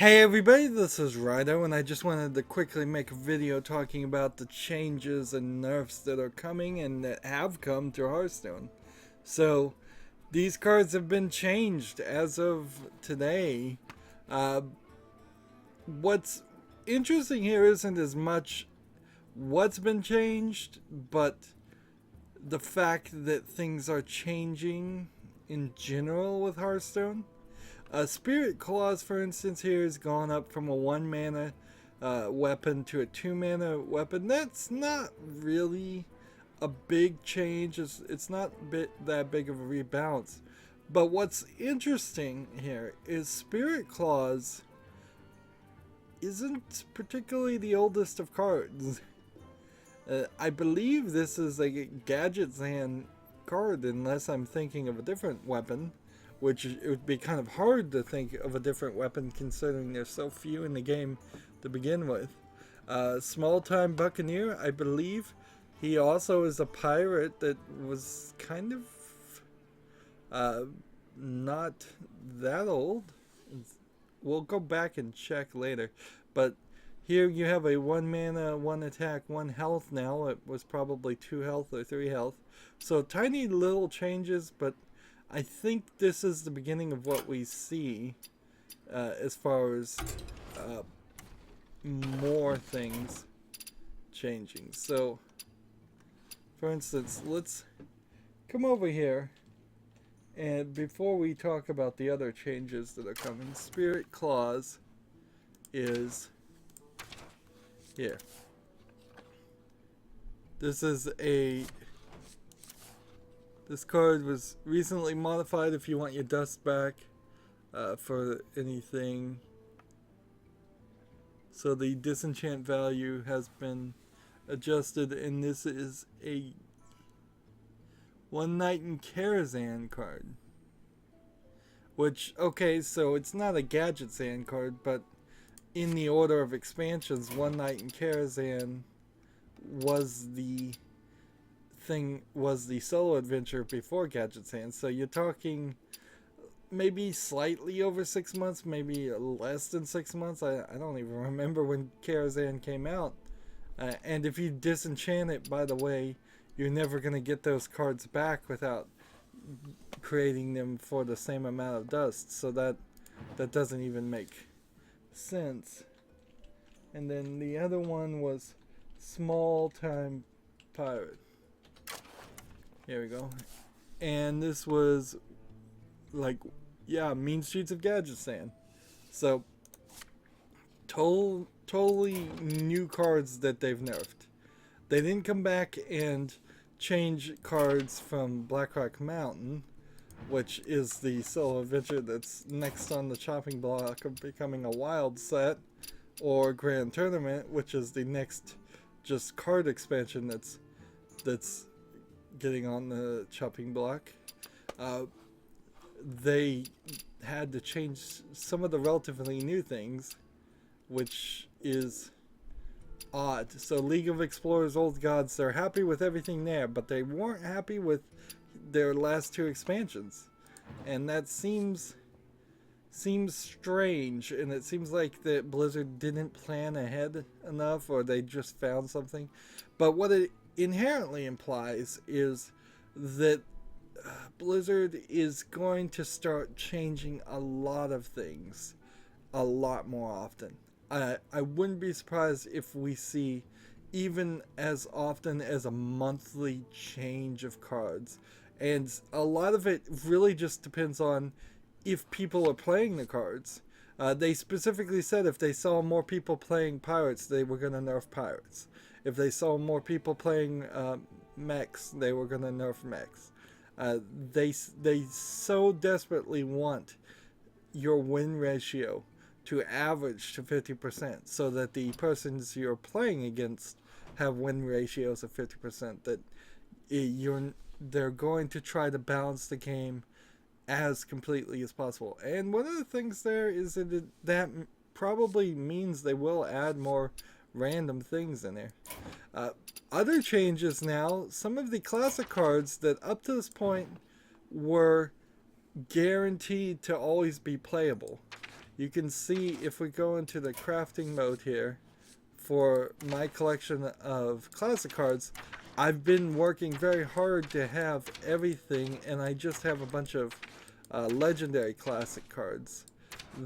Hey everybody, this is Rydo, and I just wanted to quickly make a video talking about the changes and nerfs that are coming and that have come to Hearthstone. So, these cards have been changed as of today. Uh, what's interesting here isn't as much what's been changed, but the fact that things are changing in general with Hearthstone. Spirit Claws, for instance, here has gone up from a 1 mana weapon to a 2 mana weapon. That's not really a big change. It's not that big of a rebalance. But what's interesting here is Spirit Claws isn't particularly the oldest of cards. I believe this is a Gadget Zan card, unless I'm thinking of a different weapon, which it would be kind of hard to think of a different weapon considering there's so few in the game to begin with. Small Time Buccaneer, I believe he also is a pirate that was kind of not that old. We'll go back and check later, but here you have a 1 mana, 1 attack, 1 health now. It was probably 2 health or 3 health. So tiny little changes, but I think this is the beginning of what we see as far as more things changing. So, for instance, let's come over here, and before we talk about the other changes that are coming, Spirit Claws is here. This card was recently modified if you want your dust back for anything. So the disenchant value has been adjusted, and this is a One Night in Karazhan card. Which, okay, so it's not a Gadget Zan card, but in the order of expansions, One Night in Karazhan was the solo adventure before Gadget Zan. So you're talking maybe slightly over 6 months, maybe less than 6 months. I don't even remember when Karazhan came out. And if you disenchant it, by the way, you're never going to get those cards back without creating them for the same amount of dust. So that doesn't even make sense. And then the other one was Small Time Pirate. Here we go. And this was like, yeah, Mean Streets of Gadgetzan. So, totally new cards that they've nerfed. They didn't come back and change cards from Blackrock Mountain, which is the solo adventure that's next on the chopping block of becoming a wild set, or Grand Tournament, which is the next just card expansion that's getting on the chopping block. They had to change some of the relatively new things, which is odd. So League of Explorers Old Gods, they're happy with everything there, but they weren't happy with their last 2 expansions. And that seems strange, and it seems like that Blizzard didn't plan ahead enough, or they just found something. But what it inherently implies is that Blizzard is going to start changing a lot of things a lot more often. I wouldn't be surprised if we see even as often as a monthly change of cards. And a lot of it really just depends on if people are playing the cards. They specifically said if they saw more people playing pirates, they were going to nerf pirates. If they saw more people playing mechs, they were going to nerf mechs. They so desperately want your win ratio to average to 50%, so that the persons you're playing against have win ratios of 50%. That they're going to try to balance the game as completely as possible. And one of the things there is that probably means they will add more random things in there. Other changes now, some of the classic cards that up to this point were guaranteed to always be playable. you can see if we go into the crafting mode here for my collection of classic cards, I've been working very hard to have everything, and I just have a bunch of legendary classic cards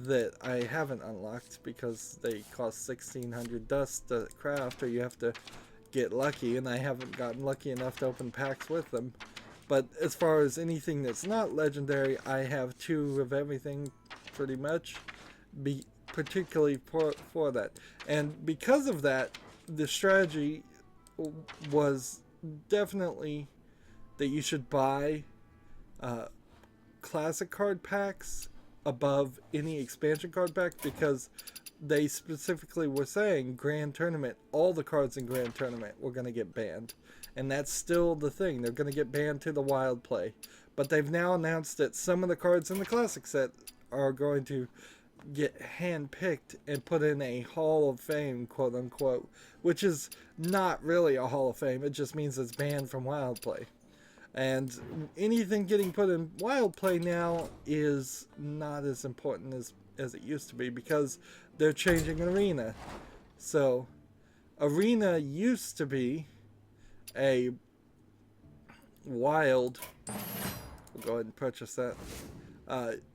that I haven't unlocked because they cost 1600 dust to craft, or you have to get lucky, and I haven't gotten lucky enough to open packs with them. But as far as anything that's not legendary, I have 2 of everything pretty much, particularly for that. And because of that, the strategy was definitely that you should buy classic card packs above any expansion card pack, because they specifically were saying Grand Tournament, all the cards in Grand Tournament were going to get banned. And that's still the thing. They're going to get banned to the wild play. But they've now announced that some of the cards in the classic set are going to get handpicked and put in a Hall of Fame, quote unquote, which is not really a Hall of Fame. It just means it's banned from wild play. And anything getting put in wild play now is not as important as it used to be, because they're changing Arena. So Arena used to be a wild, we'll go ahead and purchase that,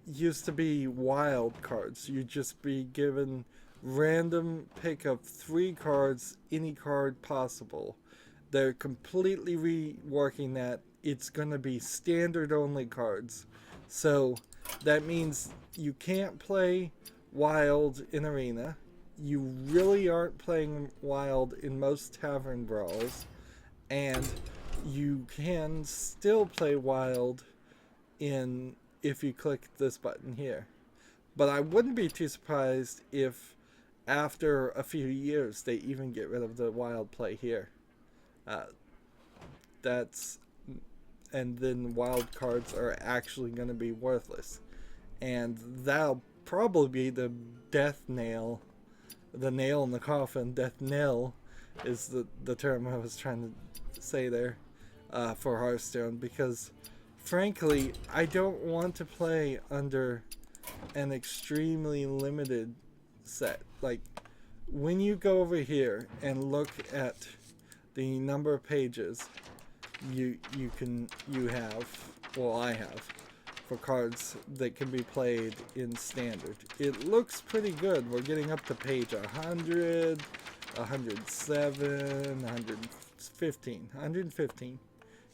used to be wild cards. You'd just be given random pick of 3 cards, any card possible. They're completely reworking that. It's going to be standard only cards. So that means you can't play wild in Arena. You really aren't playing wild in most tavern brawls. And you can still play wild if you click this button here. But I wouldn't be too surprised if after a few years they even get rid of the wild play here. And then wild cards are actually going to be worthless. And that'll probably be the death nail, the nail in the coffin. Death knell is the term I was trying to say there for Hearthstone, because frankly, I don't want to play under an extremely limited set. Like, when you go over here and look at the number of pages I have for cards that can be played in standard, it looks pretty good. We're getting up to page 100, 107, 115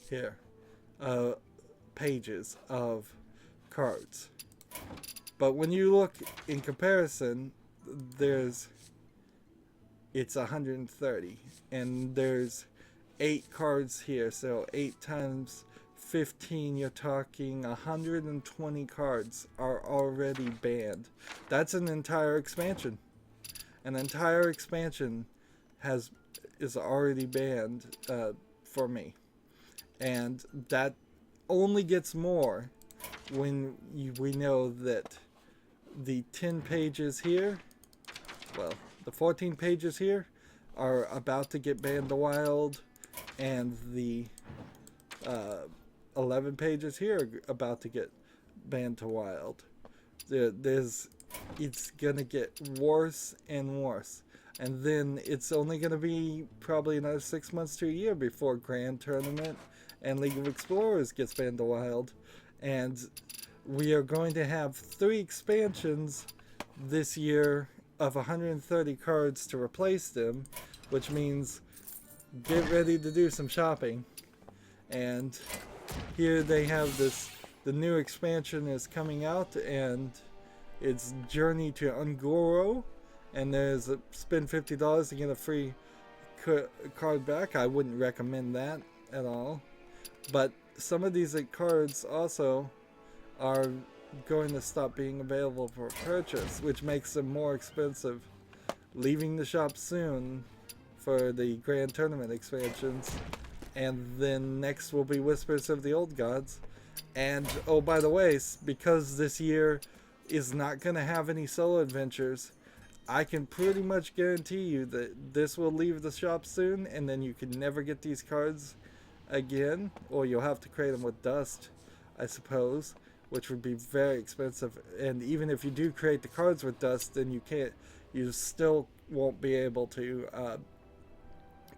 here pages of cards. But when you look in comparison, it's 130, and there's 8 cards here, so 8 times 15, you're talking 120 cards are already banned. That's an entire expansion. An entire expansion is already banned for me, and that only gets more when we know that the 10 pages here, well, the 14 pages here are about to get banned to wild, and the 11 pages here are about to get banned to wild. It's gonna get worse and worse, and then it's only gonna be probably another 6 months to a year before Grand Tournament and League of Explorers gets banned to wild, and we are going to have 3 expansions this year of 130 cards to replace them, which means get ready to do some shopping. And here they have the new expansion is coming out, and it's Journey to Ungoro, and there's a spend $50 to get a free card back. I wouldn't recommend that at all. But some of these cards also are going to stop being available for purchase, which makes them more expensive. Leaving the shop soon for the Grand Tournament expansions, and then next will be Whispers of the Old Gods. And oh, by the way, because this year is not going to have any solo adventures, I can pretty much guarantee you that this will leave the shop soon, and then you can never get these cards again, or you'll have to create them with dust, I suppose, which would be very expensive. And even if you do create the cards with dust, then you still won't be able to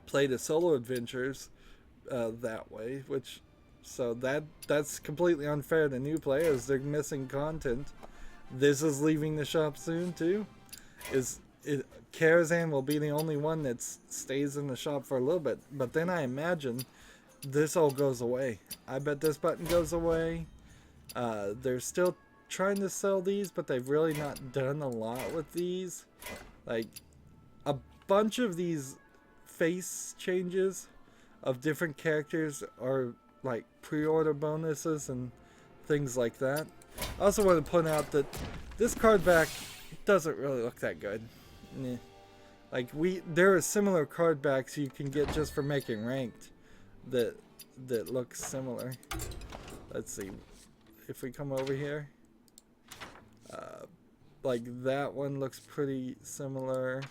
play the solo adventures that way. So that's completely unfair to new players. They're missing content. This is leaving the shop soon too. Karazhan will be the only one that stays in the shop for a little bit, but then I imagine this all goes away. I bet this button goes away. They're still trying to sell these, but they've really not done a lot with these. Like, a bunch of these face changes of different characters are like pre-order bonuses and things like that. I also want to point out that this card back doesn't really look that good. Like, there are similar card backs you can get just for making ranked that look similar. Let's see if we come over here. Like, that one looks pretty similar.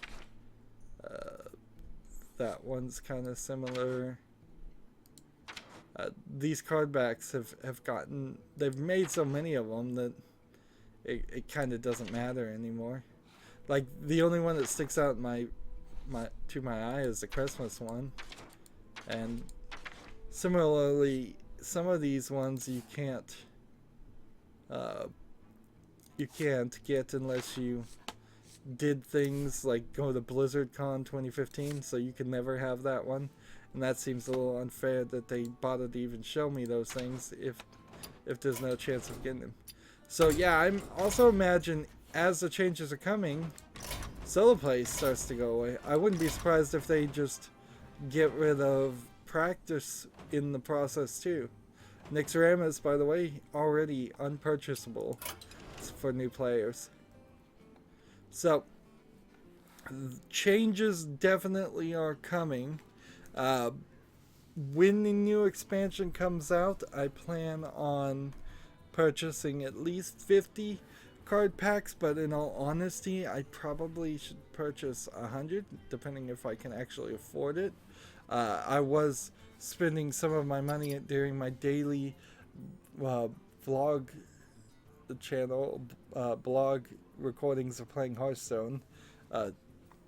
That one's kind of similar. These card backs they've made so many of them that it kind of doesn't matter anymore. Like, the only one that sticks out to my eye is the Christmas one. And similarly, some of these ones you can't get unless you did things like go to BlizzardCon 2015, so you can never have that one. And that seems a little unfair that they bothered to even show me those things if there's no chance of getting them. So yeah, I'm also imagine as the changes are coming, solo play starts to go away. I wouldn't be surprised if they just get rid of practice in the process too. Nixaramus, by the way, already unpurchasable for new players. So changes definitely are coming. When the new expansion comes out, I plan on purchasing at least 50 card packs, but in all honesty, I probably should purchase 100, depending if I can actually afford it. I was spending some of my money during my daily vlog channel, blog recordings of playing Hearthstone,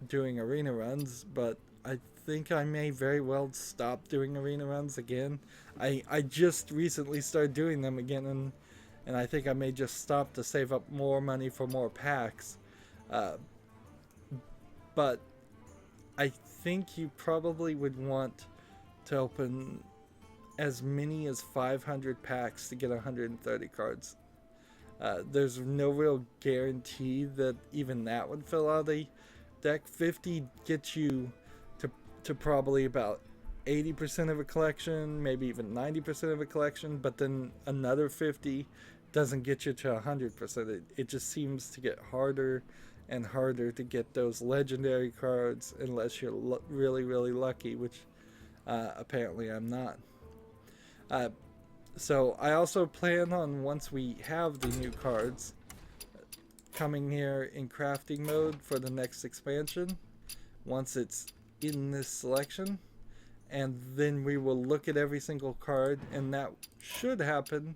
doing arena runs, but I think I may very well stop doing arena runs again. I just recently started doing them again, and I think I may just stop to save up more money for more packs. But I think you probably would want to open as many as 500 packs to get 130 cards. There's no real guarantee that even that would fill out a deck. 50 gets you to probably about 80% of a collection, maybe even 90% of a collection, but then another 50 doesn't get you to 100%. It just seems to get harder and harder to get those legendary cards unless you're really, really lucky, which apparently I'm not. So I also plan on, once we have the new cards, coming here in crafting mode for the next expansion, once it's in this selection, and then we will look at every single card, and that should happen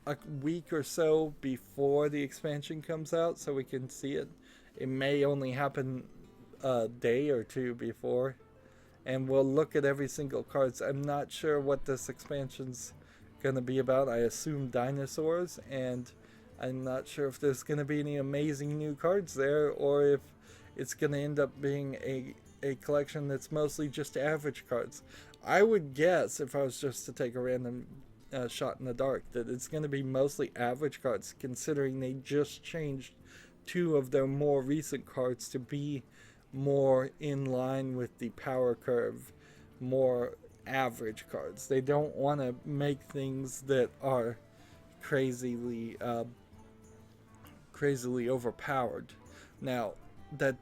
a week or so before the expansion comes out, so we can see it. It may only happen a day or two before, and we'll look at every single card. I'm not sure what this expansion's gonna be about. I assume dinosaurs, and I'm not sure if there's gonna be any amazing new cards there, or if it's gonna end up being a collection that's mostly just average cards. I would guess, if I was just to take a random shot in the dark, that it's going to be mostly average cards, considering they just changed 2 of their more recent cards to be more in line with the power curve, more average cards. They don't want to make things that are crazily overpowered. Now, that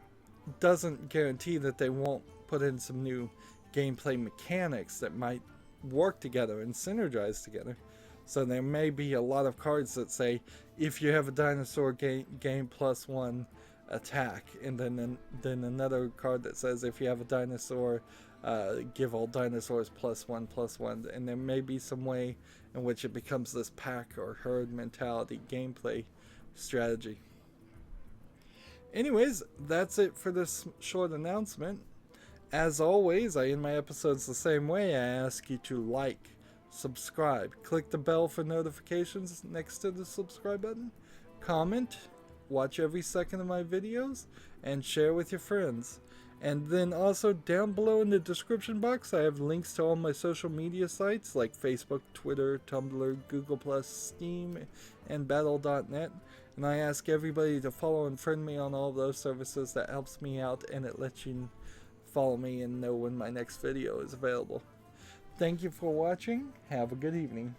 doesn't guarantee that they won't put in some new gameplay mechanics that might work together and synergize together. So there may be a lot of cards that say, if you have a dinosaur game +1, attack, and then another card that says if you have a dinosaur, give all dinosaurs +1/+1, and there may be some way in which it becomes this pack or herd mentality gameplay strategy. Anyways, that's it for this short announcement. As always, I end my episodes the same way. I ask you to like, subscribe, click the bell for notifications next to the subscribe button, comment, watch every second of my videos, and share with your friends. And then also down below in the description box, I have links to all my social media sites like Facebook, Twitter, Tumblr, Google+, Steam, and Battle.net. And I ask everybody to follow and friend me on all of those services. That helps me out, and it lets you follow me and know when my next video is available. Thank you for watching. Have a good evening.